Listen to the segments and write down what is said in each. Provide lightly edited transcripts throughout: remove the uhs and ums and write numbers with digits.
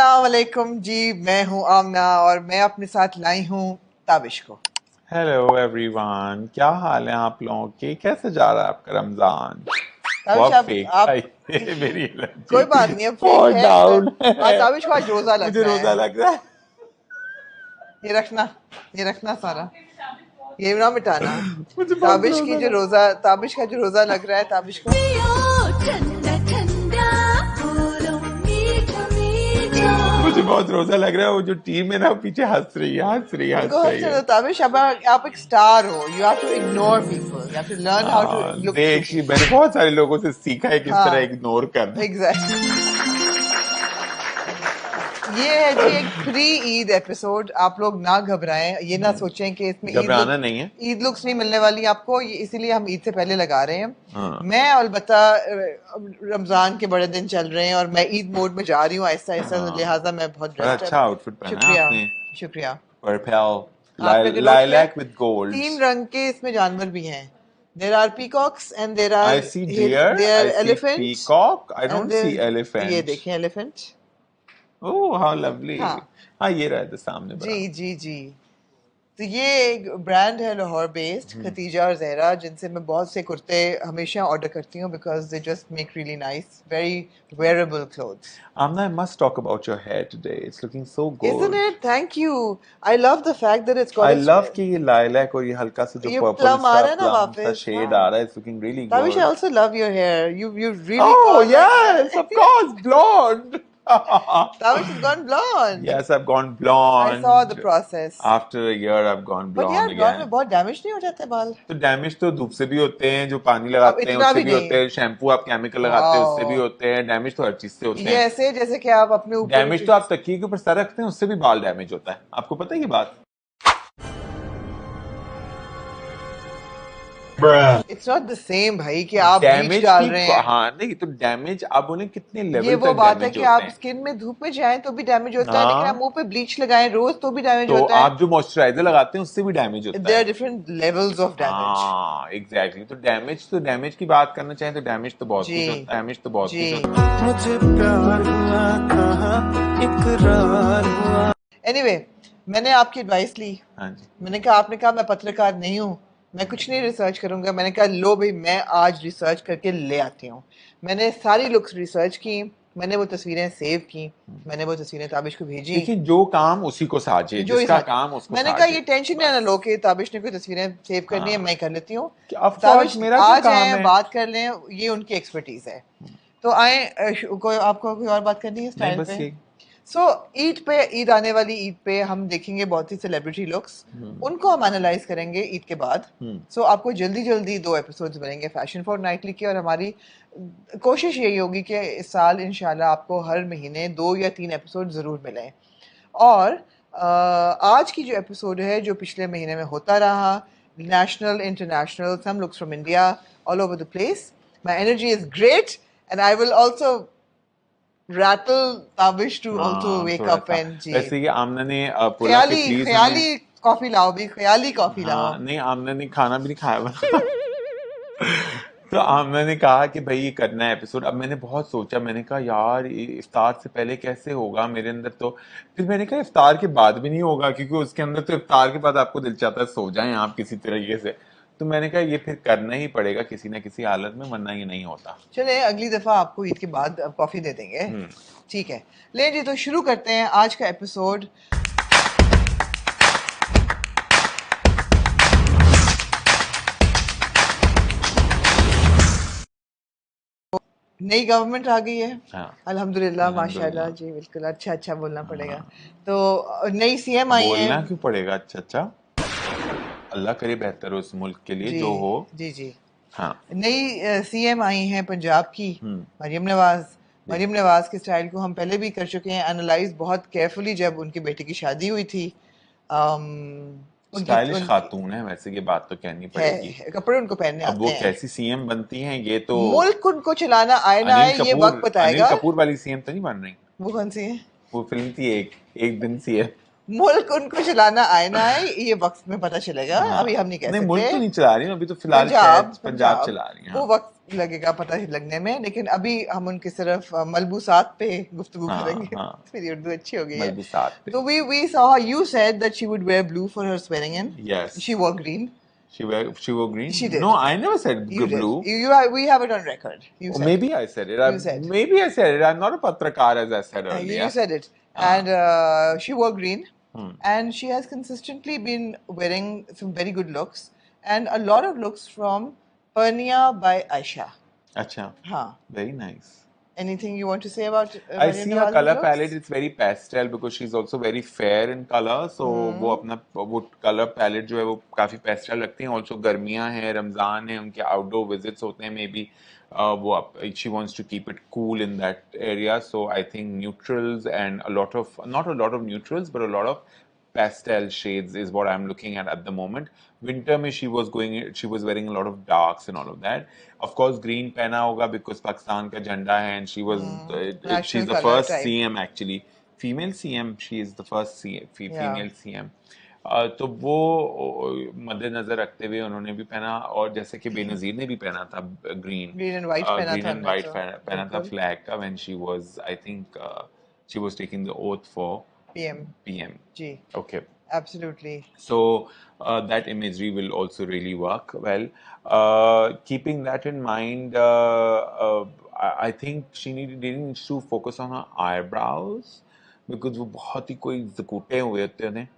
अस्सलाम वालेकुम जी, मैं हूँ आमना और मैं अपने साथ लाई हूँ ताबिश को। हेलो एवरीवन, क्या हाल है आप लोगों के? कैसे जा रहा है आपका रमजान? ताबिश बहुत फेक था आप ये मेरी एनर्जी। कोई बात नहीं, अब फेक बहुत है। डाउन है। ताबिश को आज रोजा लग मुझे रहा रोजा है। लग रहा है। ये रखना सारा, ये ना मिटाना। मुझे बहुत रोजा लग रहा ताबिश का जो रोजा लग रहा है ताबिश को। है। मुझे बहुत रोजा लग रहा है। वो जो टीम है ना, वो पीछे हंस रही है, हंस रही है, उनको हंस रही हंसने दो है। ताबिश। अब आप एक स्टार हो, you have to ignore people, you have to learn how to look through देखिए, पीपल। मैंने बहुत सारे लोगों से सीखा है किस तरह हाँ, इग्नोर करना। एग्जैक्टली। ये है जी एक प्री ईद एपिसोड। आप लोग ना घबराएं, ये ना सोचें कि इसमें घबराना नहीं है। ईद लुक्स नहीं मिलने वाली आपको, इसीलिए हम ईद से पहले लगा रहे हैं। हाँ। मैं अलबत्ता रमजान के बड़े दिन चल रहे हैं और मैं ईद मोड में जा रही हूँ आहिस्ता आहिस्ता, तो हाँ, लिहाजा मैं बहुत बड़ा ड्रेस्ड अच्छा अप। आउटफिट पहना है शुक्रिया, आपने। शुक्रिया। आपने पर्पल जो नोट किया, लाइलैक विद गोल्ड। 3 रंग के इसमें जानवर भी हैं। There are peacocks and there I are see deer, there I see elephants peacock, I and don't see ये elephant. देखें एलिफेंट। Oh, how lovely. हाँ हाँ, ये रहा था सामने जी बड़ा। जी जी। तो ये एक ब्रांड है लाहौर बेस्ड, खतीजा और जहरा, जिनसे मैं बहुत से कुर्ते हमेशा ऑर्डर करती हूँ because they just make really nice very wearable clothes. Amna, I must talk about your hair today. It's looking so Isn't good. it? Thank you. I love the fact that it's got I its love कि ये lilac और ये हल्का सा जो ये purple plum आ सा रहा है ना plum सा वापस। shade हाँ, आ रहा है. It's looking really Tavish, I good. also love your hair. You've really Oh gone yes, of like course, blonde. Tavish has gone blonde. Yes, I've gone I saw the blonde. process. After a year, I've gone But blonde यार blonde again. में बहुत damage नहीं हो जाते बाल? तो damage तो धूप से भी होते हैं, जो पानी अब लगाते हैं इतना उससे भी भी नहीं। होते हैं, शैम्पू आप केमिकल लगाते हैं उससे भी वाओ, होते हैं, डैमेज तो हर चीज से होते ये हैं। ऐसे जैसे कि आप अपने ऊपर डैमेज तो आप तकिए के ऊपर सर रखते हैं उससे भी बाल डैमेज होता है, आपको पता है ये बात? इट्स नॉट द सेम भाई कि आप ब्लीच डैमेज डाल की रहे हैं। हाँ नहीं, तो डैमेज आप बोले कितने ये लेवल वो तक बात है डैमेज कि होते आप हैं। स्किन में धूप में जाएं तो भी डैमेज होता है, लेकिन आप हाँ, मुंह पे ब्लीच लगाएं रोज तो भी डैमेज तो होता है। आप जो मॉइस्चराइजर लगाते हैं उससे भी डैमेज होता देयर आर है। Different levels of damage. हाँ एग्जैक्टली, तो डैमेज की बात करना चाहें तो डैमेज तो बहुत जी कुछ होता है, डैमेज तो बहुत जी। कुछ होता है। मुझे प्यार हुआ कहा इकरार हुआ। एनीवे, मैंने आपकी एडवाइस ली। हाँ जी। मैंने कहा, आपने कहा मैं पत्रकार नहीं हूँ, मैं कुछ नहीं रिसर्च करूंगा। मैंने कहा लो भाई, मैं आज रिसर्च करके ले आती हूँ। मैंने सारी लुक्स रिसर्च की, मैंने वो तस्वीरें सेव की, मैंने वो तस्वीरें ताबिश को भेजी। देखिए, जो काम उसी को साझे, जो ही जिसका साथ काम उसको मैंने कहा साझे, ये टेंशन ना बस। लो कि ताबिश ने कोई तस्वीरें सेव करनी है, हाँ, मैं कर लेती हूँ। ऑफ कोर्स ताबिश मेरा आ क्या काम जाए, है। बात कर लें, ये उनकी एक्सपर्टीज है। तो आए, कोई आपको कोई और बात करनी है नहीं, स्टाइल बस पे? ये। सो ईद आने वाली ईद पे हम देखेंगे बहुत सी सेलिब्रिटी लुक्स, उनको हम एनालाइज करेंगे ईद के बाद। सो आपको जल्दी जल्दी 2 एपिसोड्स मिलेंगे फैशन फोर्टनाइटली के, और हमारी कोशिश यही होगी कि इस साल इंशाल्लाह आपको हर महीने 2 या 3 एपिसोड ज़रूर मिलें। और आज की जो एपिसोड है, जो पिछले महीने में होता रहा, national international some looks from India all over the place, my energy is great and I will also rattle Tabish to also हाँ, wake थोड़ा up सा and जी। वैसे ही आमना ने बोला कि ख्याली प्लीज हमें। ख्याली कॉफी लाओ भी, ख्याली कॉफी लाओ। हाँ नहीं, आमना ने खाना भी नहीं खाया हुआ। तो आमना ने कहा कि भाई ये करना है एपिसोड। अब मैंने बहुत सोचा, मैंने कहा यार ये इफ्तार से पहले कैसे होगा मेरे अंदर, तो फिर मैंने कहा इफ्तार के बाद भी नहीं होगा, क्योंकि उसके अंदर तो इफ्तार के बाद आपको दिल चाहता है सो जाएं आप किसी तरीके से। तो मैंने कहा ये फिर करना ही पड़ेगा किसी ना किसी हालत में, वरना ये नहीं होता। चले अगली दफा आपको ईद के बाद कॉफी दे देंगे, ठीक है? ले जी, तो शुरू करते हैं आज का एपिसोड। नई गवर्नमेंट आ गई है। हाँ, अल्हम्दुलिल्लाह, माशाल्लाह अल्हम्दुलिल्लाह। जी, बिल्कुल अच्छा अच्छा बोलना पड़ेगा। तो नई सीएम आई है। बोलना क्यों पड़ेगा? अच्छा अच्छा, अल्लाह करे बेहतर हो इस मुल्क के लिए जी जो हो। जी जी। हाँ। नई सीएम आई हैं पंजाब की, मरियम नवाज। जी। मरियम नवाज के स्टाइल को हम पहले भी कर चुके हैं एनालाइज बहुत केयरफुली, जब उनकी बेटी की शादी हुई थी। स्टाइलिश खातून है वैसे, ये बात तो कहनी पड़ेगी। कपड़े उनको पहनने अब वो आते हैं। कैसी सीएम बनती हैं ये तो मुल्क उनको चलाना आए ना आए ये वक्त अनिल बताएगा। कपूर वाली सीएम तो नहीं बन रही? वो कौन सी है? वो फिल्म थी एक एक दिन सीएम। मुल्क उनको चलाना आए ना आए ये वक्त में पता चलेगा, अभी हम नहीं कह नहीं सकते। मुल्क तो नहीं चला रही हूँ अभी तो फिलहाल पंजाब शायद पंजाब चला रही हैं। वो वक्त लगेगा पता लगने में, लेकिन अभी हम उनकी सिर्फ मलबूसात पे गुफ्तगू करेंगे। मेरी उर्दू अच्छी हो गई है। मलबूसात पे। तो we saw you said that she would wear blue for her swearing in. Yes. She wore green. She wore green? She did. No, I never said You blue. did. We have it on record. You said. Maybe I said it. You said. Maybe I said it. I'm not a patrakar as I said earlier. You said it. And she wore green. And she has consistently been wearing some very good looks. And a lot of looks from Pernia by Aisha. Acha. Haan. Very nice. Anything you want to say about I see her color palette. It's very pastel because she's also very fair in color. So वो अपना वो color palette जो है वो काफी pastel लगती हैं. Also गर्मियाँ हैं, रमजान है, उनके outdoor visits होते हैं. Maybe she wants to keep it cool in that area. So I think neutrals and not a lot of neutrals, but a lot of pastel shades is what I'm looking at the moment. Winter में she was wearing a lot of darks and all of that. Of course, green पहना होगा because Pakistan का झंडा है, and she was she's the first CM actually, female CM. She is the first female CM. तो वो मद्देनजर रखते हुए उन्होंने भी पहना, और जैसे कि बेनजीर ने भी पहना था ग्रीन एंड वाइट पहना था फ्लैग का when she was, I think she was taking the oath for PM. Ji. Okay. Absolutely. So that imagery will also really work well. Keeping that in mind, I think she needs to focus on her eyebrows because वो बहुत ही कोई ज़कूटे हुए होते हैं.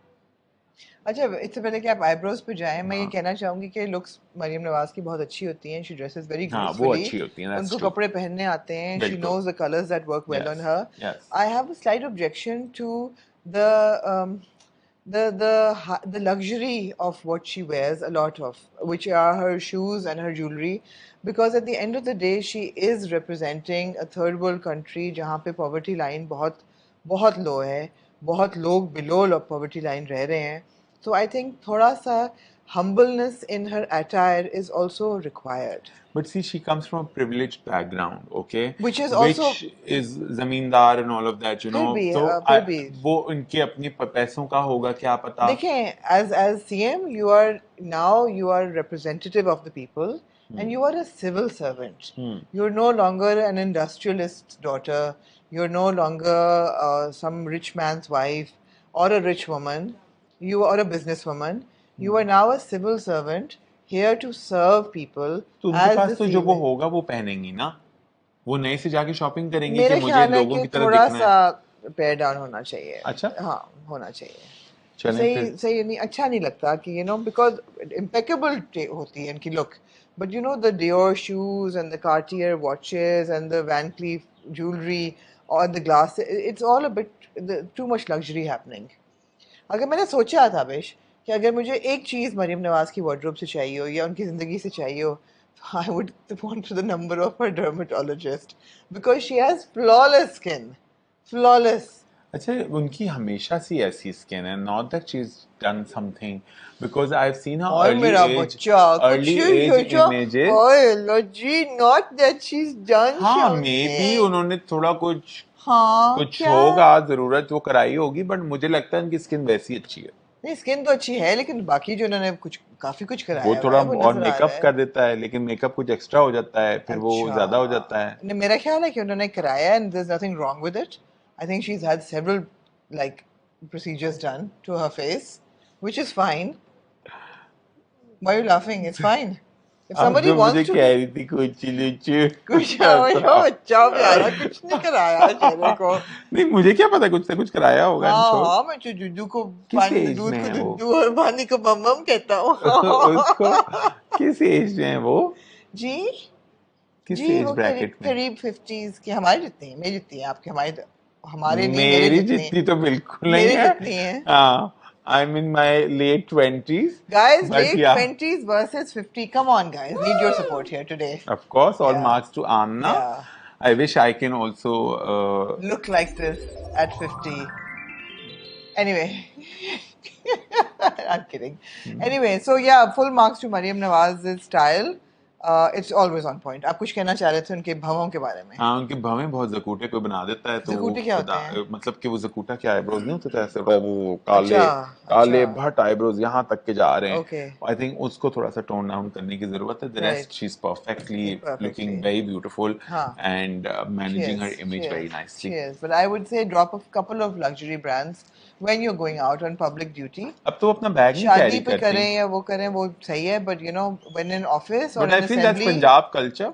अच्छा, इससे पहले कि आप आईब्रोज पे जाएं, मैं ये कहना चाहूंगी कि लुक्स मरियम नवाज की बहुत अच्छी होती हैं. She dresses very gracefully. वो अच्छी होती हैं. उनको कपड़े पहनने आते हैं. She knows the colours that work well on her. I have a slight objection to the luxury of what she wears, a lot of which are her shoes and her jewelry, because at the end of the day she is representing a third world country जहाँ पे poverty line बहुत बहुत low है, बहुत लोग below poverty line रह रहे हैं. So I think थोड़ा सा humbleness in her attire is also required. But see, she comes from a privileged background, okay? Which is zamindar and all of that, you know. वो इनके अपने पैसों का होगा क्या पता. देखें, as CM, you are representative of the people, and you are a civil servant. You're no longer an industrialist's daughter. You're no longer some rich man's wife or a rich woman. You are a businesswoman. You are now a civil servant here to serve people. तो उनके पास तो जो वो होगा वो पहनेंगी ना, वो नए से जाके शॉपिंग करेंगे कि मुझे लोगों की तरह दिखना है. थोड़ा सा पेयर डाउन होना चाहिए. अच्छा, हाँ, होना चाहिए. सही नहीं, अच्छा नहीं लगता कि you know, because impeccable होती है इनकी look, but you know the Dior shoes and the Cartier watches and the Van Cleef jewelry or the glasses, it's all a bit too much luxury happening. अगर मैंने सोचा था बेश कि अगर मुझे एक चीज़ मरियम नवाज की वार्डरोब से चाहिए हो या उनकी ज़िंदगी से चाहिए हो, I would want to the number of her dermatologist because she has flawless skin. Flawless. अच्छा, उनकी हमेशा से ऐसी स्किन है, not that she's done something, because I've seen her early age images. Oh, ji, not that she's done. हाँ, maybe उन्होंने थोड़ा कुछ होगा, जरूरत वो कराई होगी, बट मुझे लगता है उनकी स्किन वैसी अच्छी है. नहीं, स्किन तो अच्छी है, लेकिन बाकी जो उन्होंने काफी कुछ कराया वो थोड़ा और मेकअप कर देता है, लेकिन मेकअप कुछ एक्स्ट्रा हो जाता है, फिर वो ज्यादा हो जाता है. मेरा ख्याल है कि उन्होंने कराया and there's nothing wrong with it. I think she's had several like procedures done to her face, which is fine. Why are you laughing? It's fine. If somebody wants to, कह रही थी कुछ नहीं कराया चेहरे को. नहीं, मुझे क्या पता, कुछ से कुछ कराया होगा. हाँ, मैं जुजू को दूध को दुद्धू और पानी को मम्मम कहता हूँ. उसको किस एज में है वो? जी, किस एज ब्रैकेट में? करीब 50s की. हमारी जितनी है, मेरी जितनी है, आपके हमारे नहीं, मेरी जितनी तो बिल्कुल नहीं है. मेरी जितनी है. हाँ, I'm in my late 20s. Guys, late 20s versus 50. Come on, guys. Need your support here today. Of course, all marks to Anna. Yeah. I wish I can also look like this at 50. Anyway. I'm kidding. Anyway, so yeah, full marks to Mariam Nawaz's style. It's always on point. आप कुछ कहना चाह रहे थे उनके भवों के बारे में? हाँ, उनके भवें बहुत जकूटे कोई बना देता है तो वो जकूटे क्या होते खुदा हैं? मतलब कि वो जकूटा के आईब्रोज नहीं होते थे ऐसे वो काले अच्छा, काले अच्छा, भट आईब्रोज यहाँ तक के जा रहे हैं। ओके, आई थिंक उसको थोड़ा सा टोन डाउन करने की जरूरत है। The rest right, she is perfectly perfectly, looking very beautiful हाँ। And managing her She image very is, she nicely. is. But I would say drop a couple of luxury brands when you're going out on public duty. अब तो वो अपना bag नहीं शादी carry पे करती, करें या वो करें वो सही है, but you know when in office or but I in feel that's assembly, Punjab culture.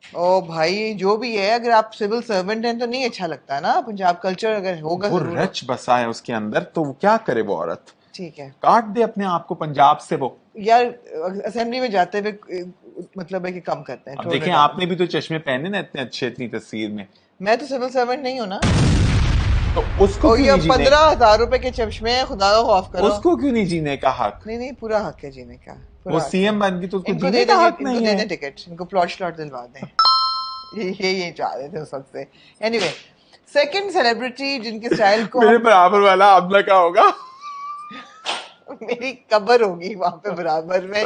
ओ भाई जो भी है, अगर आप सिविल सर्वेंट हैं तो नहीं अच्छा लगता ना। पंजाब कल्चर अगर होगा वो जरूर रच बसा है उसके अंदर तो वो क्या करे वो औरत, ठीक है काट दे अपने आप को पंजाब से वो। यार। असेंबली में जाते हुए मतलब है कि कम करते हैं, अब थोड़े देखें डाउन। आपने भी तो चश्मे पहने ना इतने अच्छे इतनी तस्वीर में, मैं तो सिविल सर्वेंट नहीं हूँ ना। तो उसको और क्यों ये नहीं जीने, 15,000 रुपए के चश्मे हैं, खुदा का खौफ करो। उसको क्यों नहीं जीने का हक? नहीं नहीं, पूरा हक है जीने का, वो पूरा हक है। सीएम बन गई तो उसको इनको जीने दे का दें, हक इनको नहीं दे है। दें टिकट, इनको प्लॉट श्लॉट दिलवा दें। ये चाह रहे थे उस वक्त से। एनीवे, सेकंड सेलिब्रिटी जिनके स्टाइल को मेरे हम बराबर वाला आपला क्या होगा? मेरी कब्र होगी वहां पे बराबर में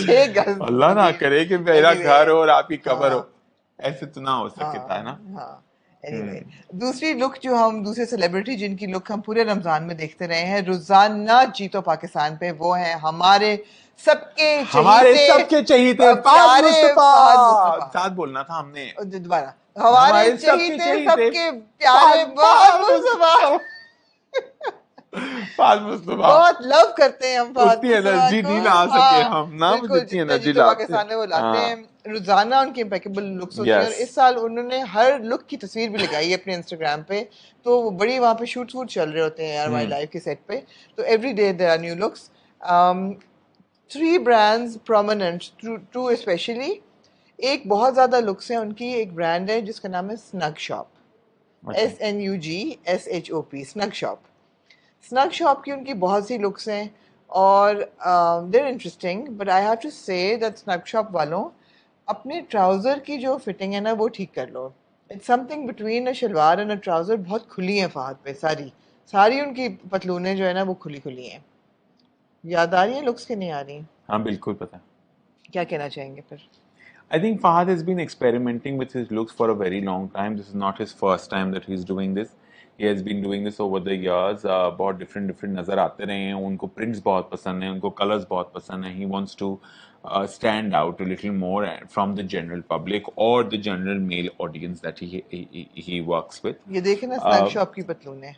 6 गज अल्लाह ना होगी। करे कि मेरा Anyway, घर हो और आपकी कब्र हो, हाँ ऐसे तो ना हो सकता है ना। हाँ हाँ। एनीवे, दूसरी लुक जो हम दूसरे सेलिब्रिटी जिनकी लुक हम पूरे रमजान में देखते रहे हैं रोजाना जीतो पाकिस्तान पे, वो है हमारे सबके हमारे चहीते सबके चहीते फहद प्यारे मुस्तफा। फहद मुस्तफा। साथ बोलना था हमने। दोबारा, हमारे हमारे सबके चहीते चहीते सबके प्यारे फहद मुस्तफा। फहद मुस्तफा। बहुत लव करते हैं हम फहद उतनी मुस्तफा एनर्जी को। नहीं ला सके हाँ, हम ना, वो बिल्कुल, जितनी जितने एनर्जी जीतो लाते पाकिस्तान में वो लाते हाँ। हैं। रोजाना उनकी इम्पेकेबल लुक्स होती है और यस इस साल उन्होंने हर लुक की तस्वीर भी लगाई है अपने इंस्टाग्राम पे। तो वो बड़ी वहाँ पे शूट वूट चल रहे होते हैं यार वाइल्ड लाइफ के सेट पे। तो every day there are new looks. 3 brands prominent, two specially. एक बहुत ज्यादा लुक्स हैं उनकी, एक ब्रांड है जिसका नाम है Snug Shop, SNUGSHOP, Snug Shop. Snug Shop की उनकी बहुत सी लुक्स हैं और they're interesting, but I have to say that Snug Shop वालों, अपने ट्राउज़र की जो फिटिंग है ना वो ठीक कर लो। It's something between a shalwar and a trouser. बहुत खुली हैं फहद पे, सारी सारी उनकी पतलूनें जो है ना वो खुली खुली हैं। याद आ रही हैं लुक्स की नहीं आ रही? हाँ बिल्कुल पता है। क्या कहना चाहेंगे फिर? I think Fahad has been experimenting with his looks for a very long time. This is not his first time that he's doing this. He has been doing this over the years. बहुत different नज़र आते रहे हैं उनको, prints बहुत पसंद हैं उनको, colors बहुत पसंद हैं. He wants to stand out a little more from the general public or the general male audience that he works with. ये देखें ना स्नग Uh, शॉप की पतलूनें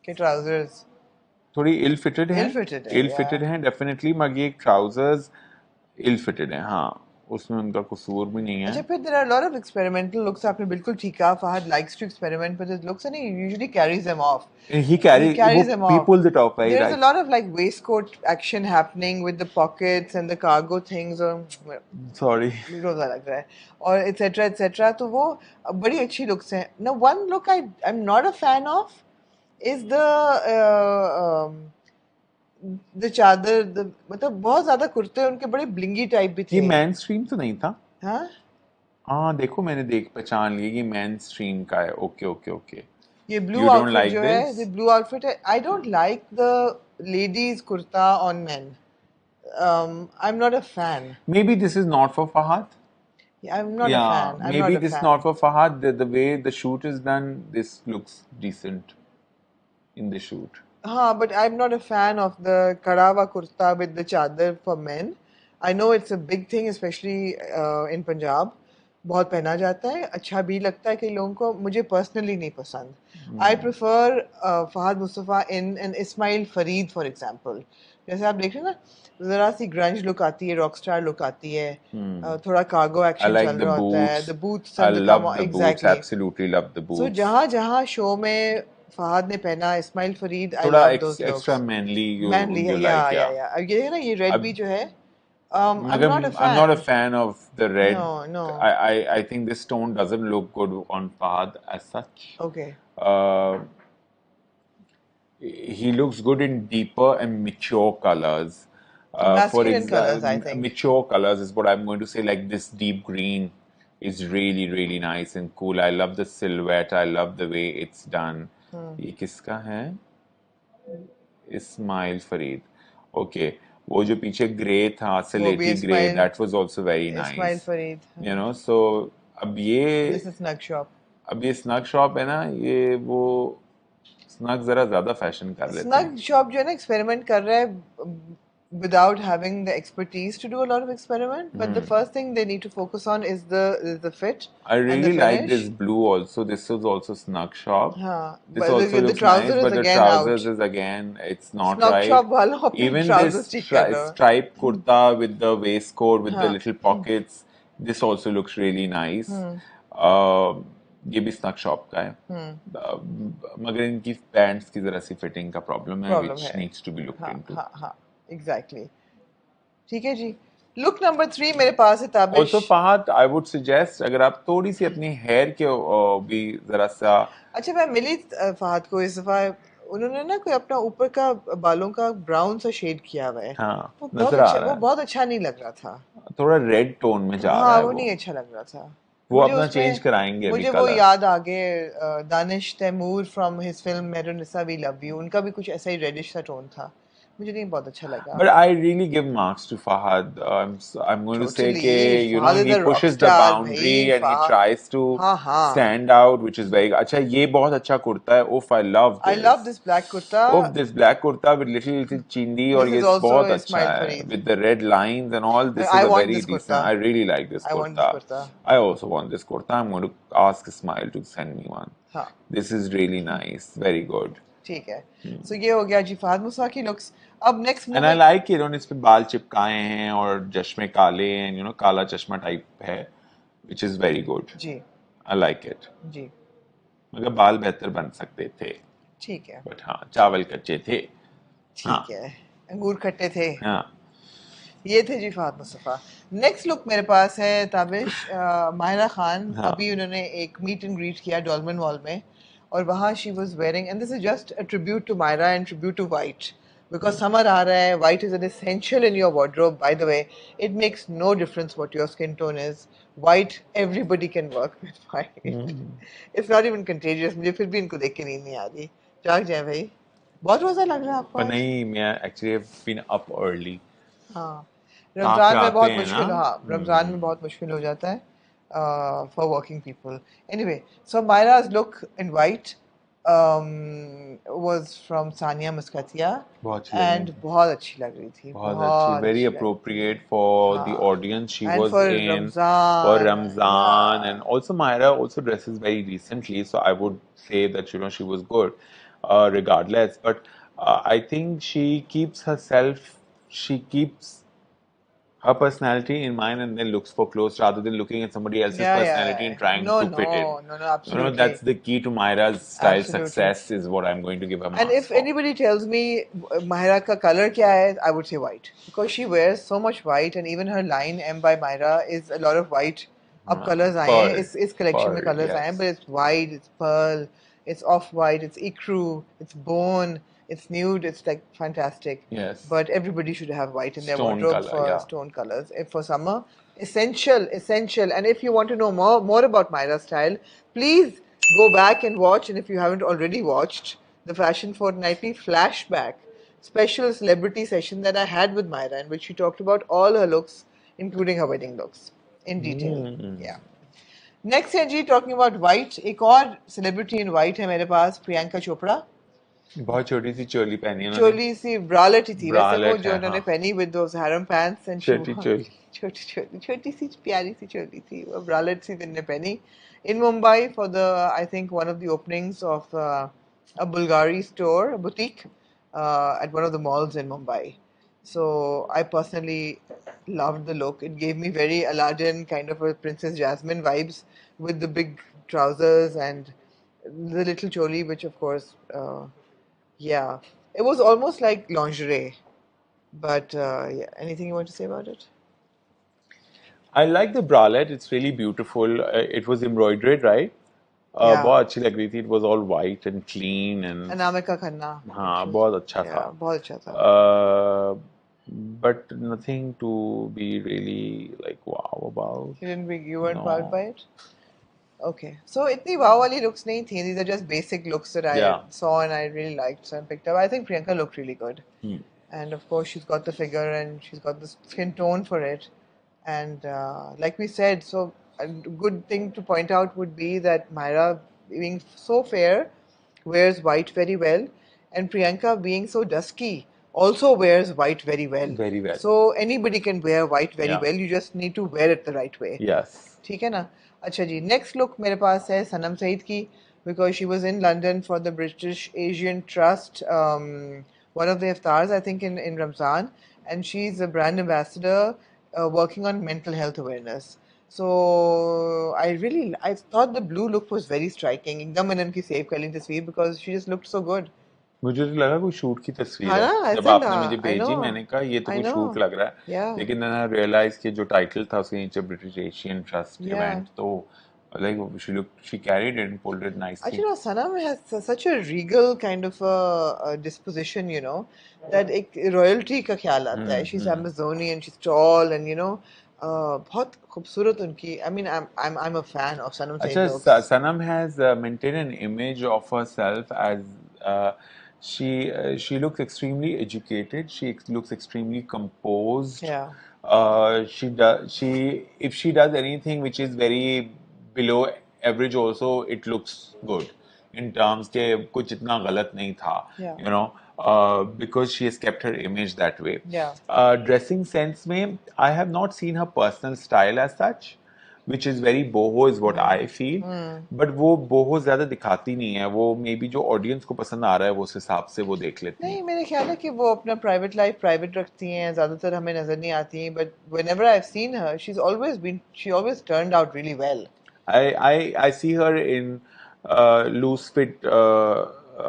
के ट्राउजर्स थोड़ी इल फिटेड है, ill-fitted है, इल फिटेड है डेफिनेटली, मगर ये ट्राउजर्स इल फिटेड है। हाँ, उसमें उनका कसूर भी नहीं अच्छा, है। फिर there are a lot of experimental looks. आपने बिल्कुल ठीक कहा, Fahad likes to experiment with his looks and he usually carries them off. He carries them he off. pulls it off very There's right. a lot of like waistcoat action happening with the pockets and the cargo things और Sorry. रोजा लग रहा है और etc. तो वो बड़ी अच्छी looks हैं. Now one look I'm not a fan of is the चादर, मतलब बहुत ज्यादा कुर्ते उनके बड़े ब्लिंगी टाइप भी ये थे। मैन स्ट्रीम तो नहीं था। हाँ, हाँ देखो मैंने पहचान लिया, ये मैन स्ट्रीम का है। Okay okay okay. ये blue You don't outfit like जो है, this? ये ब्लू आउटफिट है। I don't like the ladies kurta on men. I am not a fan. Maybe this is not for Fahad. I am not a Yeah, fan, I am maybe not a this is fan. not for Fahad. The way the shoot is done, this looks decent in the shoot. हाँ, but I am not a fan of the कड़ा हुआ kurta with the चादर for main. I know it's a big thing specially in Punjab, बहुत पहना जाता है, अच्छा भी लगता है कई लोगों को, मुझे पर्सनली नहीं पसंद। I prefer Fahad Mustafa in an Ismail Farid for example. जैसे आप देख रहे हैं ना, ज़रा सी ग्रंज लुक आती है, रॉक स्टार लुक आती है, थोड़ा कार्गो I एक्शन like चल the रहा होता है, boots. The boots I and the love come the boots. Exactly. Absolutely love the so boots. जहाँ जहाँ शो में फहद ने पहना इस्माइल फरीद, आई थोड़ा लव दोस extra लुक्स। manly मैनली है, you like, या yeah. अब ये है ना, ये रेड अब भी जो है, आई एम मगर not a I'm not a fan. fan of the red. No no, I think this tone doesn't look good on Fahad as such. Okay. Uh, he looks good in deeper and mature colors. For Masculine colors, I think. mature colors is what I'm going to say. Like this deep green is really really nice and cool. I love the silhouette. I love the way it's done. ये किसका है? Ismail Fareed. Okay. वो जो पीछे grey था, सिलेटी grey, Ismail- that was also very Ismail nice. Fareed. You know, so अब This is Snug Shop. ये स्नग शॉप है ना, ये वो स्नग जरा ज्यादा फैशन कर लेते हैं. Snug Shop जो है ना एक्सपेरिमेंट कर रहा है without having the expertise to do a lot of experiment. But the first thing they need to focus on is the fit I and the really like finish. this blue also. This is also snug shop. हाँ, This but also the looks trouser nice, is but the again trousers out. is again, it's not Snug right. Shop वालों अपने Even trousers this ठीक कर रहे हो. striped kurta with the waistcoat with the हाँ. little pockets, this also looks really nice. ये भी snug shop का है. मगर इनकी पैंट्स की जरा सी फिटिंग का प्रॉब्लम है, Problem which है. needs to be looked into. हाँ, exactly. ठीक है जी. Look number 3 मेरे पास है Tabish. Also Fahad, I would suggest अगर आप थोड़ी सी अपनी हेयर के भी जरा सा. अच्छा, मैं मिली फहद को इस दफा, उन्होंने ना कोई अपना ऊपर का बालों का ब्राउन सा शेड किया हुआ है. हाँ, वो नजर आ रहा वो है. बहुत अच्छा नहीं लग रहा था. थोड़ा रेड टोन में जा रहा हाँ, है वो वो. नहीं अच्छा लग रहा था. वो मुझे अपना उसमें- चेंज कराएंगे अभी मुझे वो कलर. याद आ गए Danish Taimoor from his film Mehrunisa we love you, उनका भी कुछ ऐसा ही रेडिश सा टोन था. मुझे नहीं बहुत अच्छा लगा. But I really give marks to Fahad. I'm going to say Totally. कि you know Fahad is he a pushes the rockstar, boundary भाई, and he Fahad. tries to हाँ. stand out, which is very. अच्छा, ये बहुत अच्छा कुर्ता है. Oof, I love this. I love this black kurta. Oof, this black kurta with little chindi और This ये is also बहुत अच्छा Ismail है Fareed. with the red lines and all. This I is a want very this decent. kurta. I really like this I kurta. want this kurta. I also want this kurta. I'm going to ask Ismail to send me one. हाँ. This is really nice. Very good. ठीक है. So ये हो गया जी फहद मूसा की looks. अब next And I like it, इस पे बाल चिपकाए हैं और चश्मे काले हैं, you know, काला चश्मा टाइप है, which is very good. Ji. I like it. जी. मगर बाल बेहतर बन सकते थे. ठीक है. But हाँ, चावल कच्चे थे. ठीक है. अंगूर खट्टे थे. हाँ. ये थे जी फहद मुस्तफ़ा. नेक्स्ट लुक मेरे पास है ताबिश माहिरा खान. हाँ. अभी उन्होंने एक मीट एंड ग्रीट किया डॉल्मन मॉल में और वहाँ she was wearing, and this is just a tribute to Mahira and tribute to white, because summer आ रहा है. White is an essential in your wardrobe. By the way, it makes no difference what your skin tone is. White everybody can work with white. It's not even contagious. मुझे फिर भी इनको देख के नींद नहीं आ रही. जाग जाए भाई. बहुत रोजा लग रहा है आपको. पर नहीं, मैं actually have been up early. हाँ, रमजान में बहुत आते हैं मुश्किल. ना? हाँ, रमजान में बहुत मुश्किल हो जाता है for working people. Anyway, so Myra's look in white was from Sania Muskatia बहुत अच्छी लगी. and बहुत अच्छी लग रही थी. बहुत अच्छी, very अच्छी लगी. appropriate for the हाँ. audience she And was for in. Ramzan. For Ramzan, Yeah. and also Myra also dresses very recently, so I would say that, you know, she was good, regardless. But I think she keeps her personality in mind and then looks for clothes rather than looking at somebody else's personality and trying No, to fit in. No, absolutely. You know, that's the key to Myra's style Absolutely. success is what I'm going to give her marks And if for. anybody tells me Myra ka color kya hai, I would say white, because she wears so much white, and even her line M by Myra is a lot of white. Ab colors aaye hain, Pearl. is collection mein Pearl, colors aaye hain, yes. but it's white, it's pearl, it's off white, it's ecru, it's bone, it's nude, it's like fantastic. Yes. But everybody should have white in their Stone wardrobe color, for yeah. stone colors. If for summer, essential. And if you want to know more about Myra's style, please go back and watch. And if you haven't already watched the Fashion Fortnightly flashback special celebrity session that I had with Myra, in which she talked about all her looks, including her wedding looks, in detail. Yeah. Next है जी, talking about white. एक और celebrity in white है मेरे पास, प्रियंका चोपड़ा. बहुत छोटी सी चोली पहनी है उन्होंने. चोली सी ब्रालेट ही थी वैसे वो Bralette जो है, उन्होंने हाँ. पहनी with those harem pants and छोटी चोली. छोटी सी प्यारी सी चोली थी वो ब्रालेट सी उन्होंने पहनी in Mumbai for the, I think, one of the openings of a Bulgari store, a boutique at one of the malls in Mumbai. So I personally loved the look. It gave me very Aladdin kind of a Princess Jasmine vibes with the big trousers and the little choli, which of course, yeah, it was almost like lingerie. But yeah, anything you want to say about it? I like the bralette. It's really beautiful. It was embroidered, right? Yeah. बहुत अच्छी लग रही थी. It was all white and clean and Anamika Khanna. हाँ, बहुत अच्छा Yeah, था. बहुत अच्छा था. But nothing to be really like wow about. You weren't No. proud by it? Okay. So itni wow wali looks nahi thi. These are just basic looks that I Yeah. saw and I really liked, so I picked up. I think Priyanka looked really good. and of course she's got the figure and she's got the skin tone for it. And like we said, so a good thing to point out would be that Myra, being so fair, wears white very well, and Priyanka, being so dusky, also wears white very well. Very well. So anybody can wear white very Yeah. well. You just need to wear it the right way. Yes. ठीक है ना? अच्छा जी, next look मेरे पास है सनम सईद की, because she was in London for the British Asian Trust, one of the iftars I think in Ramzan, and she's a brand ambassador working on mental health awareness. So I thought the blue look was very striking. एकदम मैंने उनकी save कर ली तस्वीर because she just looked so good. मुझे तो लगा कोई shoot की तस्वीर हाँ है ना, जब ऐसे आपने ना, मुझे I भेजी know, मैंने कहा ये तो I कोई know. शूट लग रहा है Yeah. लेकिन मैंने रियलाइज कि जो टाइटल था उसके नीचे British Asian trust Yeah. Event तो like she carried it and pulled it nicely. Actually, no, Sanam has such a regal kind of a disposition, you know, that एक royalty का ख्याल आता है. She's Amazonian, she's tall, and you know, बहुत खूबसूरत उनकी. I mean, I'm a fan of Sanam अच्छा, Said looks. Sanam has maintained an image of herself as she looks extremely educated. She looks extremely composed. Yeah. She if she does anything which is very below average, also it looks good in terms के कुछ इतना गलत नहीं था. Yeah. You know. Because she has kept her image that way. Yeah. Dressing sense में, I have not seen her personal style as such, which is very boho is what I feel. But वो boho ज़्यादा दिखाती नहीं है. वो maybe जो audience को पसंद आ रहा है वो उस हिसाब से वो देख लेती है. नहीं, मेरे ख्याल है कि वो अपना private life private रखती हैं, ज़्यादातर हमें नजर नहीं आती हैं. But whenever I've seen her, she always turned out really well. I see her in loose fit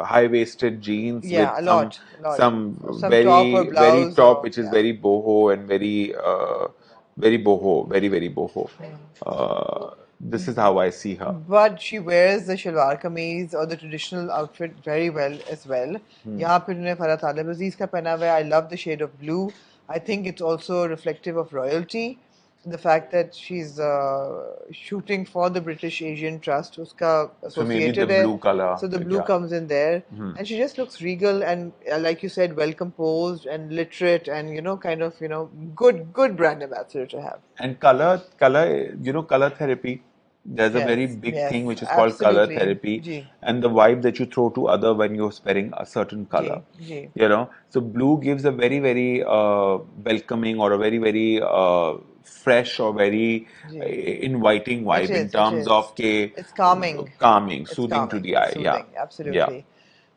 high-waisted jeans Yeah, with a lot. some Some very top or very blouse top or- which is yeah. very boho and very boho, very boho. This is how I see her. But she wears the shalwar kameez or the traditional outfit very well as well. यहाँ पे उन्होंने फराह तालिब अजीज का पहना हुआ है. I love the shade of blue. I think it's also reflective of royalty. The fact that she's shooting for the British Asian Trust, उसका So maybe the associated है. blue color. So the blue yeah. comes in there, and she just looks regal and, like you said, well composed and literate, and you know, kind of, you know, good brand ambassador to have. And color, you know, color therapy. There's a Yes, very big yes, thing which is called color absolutely. therapy, Ji. and the vibe that you throw to other when you're wearing a certain color. Ji. You know, so blue gives a very welcoming or a very fresh or very inviting vibe in terms of it's calming, soothing to calming, the eye. soothing, Yeah, absolutely. Yeah.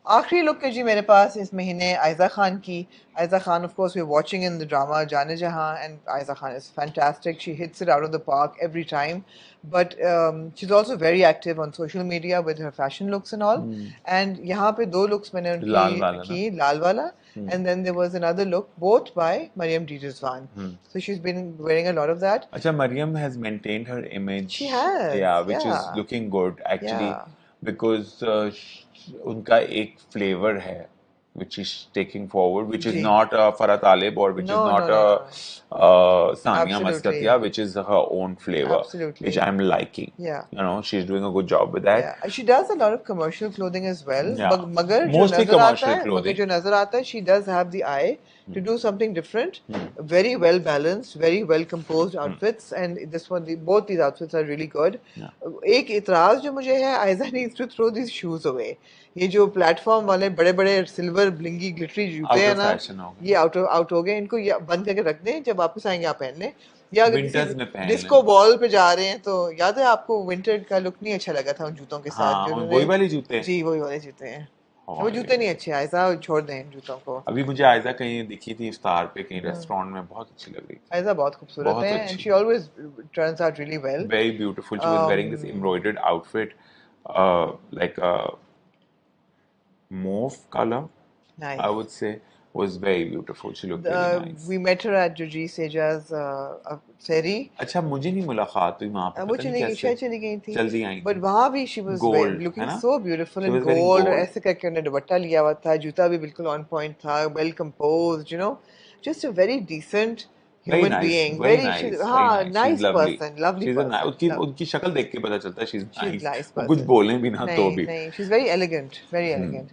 आखिरी look है जी मेरे पास इस महीने आयजा खान की. Aiza Khan, of course, we're watching in the drama Jaane Jahan, and Aiza Khan is fantastic. She hits it out of the park every time. But she's also very active on social media with her fashion looks and all. And यहाँ पे दो looks मैंने उनकी की, लाल वाला, and then there was another look, both by Mariam D. Rizwan. So she's been wearing a lot of that. Acha, Mariam has maintained her image. She has, Yeah, which is yeah. looking good actually, Yeah. because उनका एक flavor है which is taking forward, which is ji. not Farah Talib or which No, is not no, Sania Absolutely. Maskatia, which is her own flavor, Absolutely. which I'm liking. Yeah. You know, she's doing a good job with that. Yeah. She does a lot of commercial clothing as well. Yeah. मगर जो Mostly नजर आता commercial है, clothing. मगर जो नजर आता है, she does have the eye to do something different. Very well balanced, very well composed outfits, and both these outfits are really good. एक इतराज जो मुझे है, Aiza needs to throw these shoes away. ये जो प्लेटफॉर्म वाले बड़े बड़े silver blingy glittery जूते हैं ना, ये आउट हो गए. इनको बंद करके रख दें, जब वापस आएंगे आप पहन लें. या अगर डिस्को बॉल पे जा रहे हैं तो याद है आपको विंटर का लुक नहीं अच्छा लगा था उन जूतों के साथ. हाँ, वही वाले जूते. जी, वही वाले जूते हैं. वो जूते नहीं अच्छे. आयजा छोड़ दें इन जूतों को. अभी मुझे आयजा कहीं दिखी थी इफ्तार पे कहीं रेस्टोरेंट में, बहुत अच्छी लग रही थी. आयजा बहुत खूबसूरत है, and she always turns out really well. Very beautiful. She was wearing this embroidered outfit, like a mauve color. Nice. I would say was very beautiful. She looked really nice. We met her at Juji Seja's Seri. अच्छा, मुझे नहीं मुलाकात हुई वहाँ पे. वो चली गई, शायद चली गई थी. जल्दी आई. But वहाँ भी she was Gold, looking so beautiful in very gold. gold. ऐसे करके उन्हें दुपट्टा लिया हुआ था, जूता भी बिल्कुल on point था, well composed, you know, just a very decent Very human nice, being, very very nice, very हाँ nice. She's nice lovely. person, lovely She's a nice. person, उनकी शक्ल देख के पता चलता है she's she's nice. nice वो कुछ person. बोले भी ना तो नहीं भी. नहीं, she's very elegant, very elegant.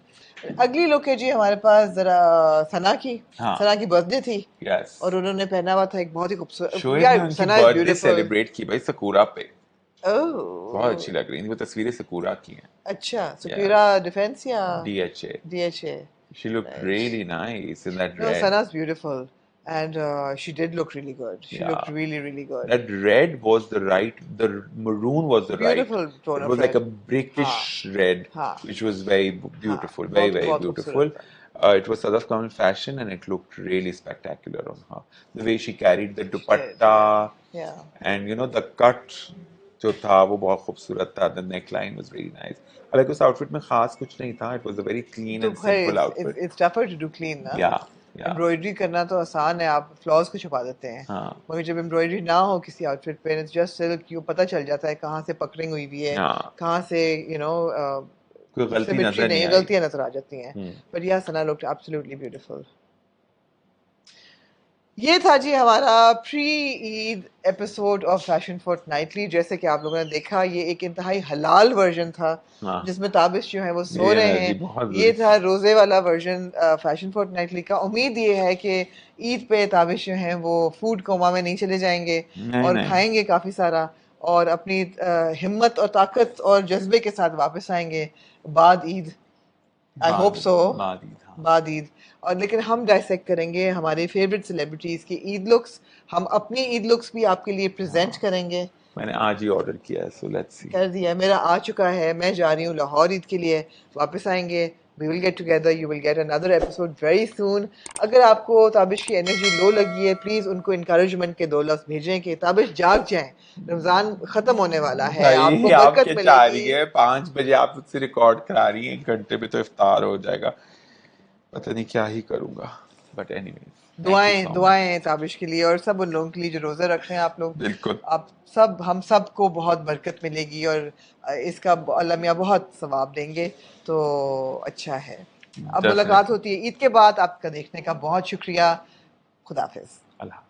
अगली लुक है जी हमारे पास जरा सना की. हाँ. सना की बर्थडे थी Yes. और उन्होंने पहना हुआ था एक बहुत ही खूबसूरत. शोएब यार ने उनकी सना is बर्थडे beautiful. सेलिब्रेट की भाई सकूरा पे. बहुत अच्छी Oh, लग रही है. वो तस्वीरें सकूरा की हैं. अच्छा. Sakura Defense या DHA. DHA. She looked Right. really nice in that No, red. Sana's beautiful, and she did look really good. She Yeah. looked really, really good. That red was the right. The maroon was the Beautiful right. tone It of was like a red. brickish red, हाँ. which was very beautiful, very बहुत very बहुत beautiful. खूबसूरत It was Sadaf Kamal fashion, and it looked really spectacular on her. The way she carried the She did, dupatta, Yeah. and you know the cut जो था वो बहुत खूबसूरत था. The neckline was very nice. हालांकि उस outfit में खास कुछ नहीं था. It was a very clean तो and भाई simple outfit. it's tougher to do clean ना. Yeah, yeah. Embroidery करना तो आसान है, आप फ्लॉज को छुपा देते हैं. हाँ. मगर जब एम्ब्रॉयडरी ना हो किसी आउटफिट पे, it's just सिल्क, you पता चल जाता है कहाँ से पकड़िंग हुई हुई है, हाँ. कहाँ से कोई गलती symmetry नजर नहीं नहीं, आई. गलतियां नजर आ जाती हैं. But yeah, Sana looked absolutely beautiful. ये था जी हमारा pre Eid episode of fashion fortnightly. जैसे कि आप लोगों ने देखा, ये एक इंतहाई हलाल वर्जन था हाँ. जिसमें ताबिश जो है वो सो ये रहे एनर्जी हैं. बहुत ये बुरी. था रोजे वाला वर्जन फैशन फोर्टनाइटली का. उम्मीद ये है कि ईद पे ताबिश जो हैं वो फूड कोमा में नहीं चले जाएंगे नहीं और नहीं. खाएंगे काफ़ी सारा और अपनी हिम्मत और ताकत और जज्बे के साथ वापस आएंगे बाद ईद. I hope so. बाद ईद, हाँ. बाद ईद. और लेकिन हम डाइसेक्ट करेंगे हमारे फेवरेट सेलिब्रिटीज की ईद लुक्स. हम अपनी ईद लुक्स भी आपके लिए प्रेजेंट करेंगे. मैंने आज ही ऑर्डर किया है, सो लेट्स सी. कर दिया, मेरा आ चुका है. मैं जा रही हूँ लाहौर ईद के लिए. वापस आएंगे, we will get together. You will get another episode very soon. अगर आपको ताबिश की एनर्जी लो लगी है, प्लीज़ उनको इंकरेजमेंट के 2 लफ्ज़ भेजें कि ताबिश जाग जाएं, रमज़ान ख़त्म होने वाला है, आपको बरकत मिलेगी. 5 बजे आप मुझसे रिकॉर्ड करा रही हैं, 1 घंटे में तो इफ्तार हो जाएगा. पता नहीं क्या ही करूंगा. बट एनीवेज, दुआएं ताबिश के लिए और सब उन लोगों के लिए जो रोज़ा रख रहे हैं. आप लोग, बिल्कुल. आप सब, हम सब को बहुत बरकत मिलेगी और इसका अल्लाह मियां बहुत सवाब देंगे. तो अच्छा है. अब मुलाकात होती है ईद के बाद. आपका देखने का बहुत शुक्रिया. खुदा हाफिज़. अल्लाह.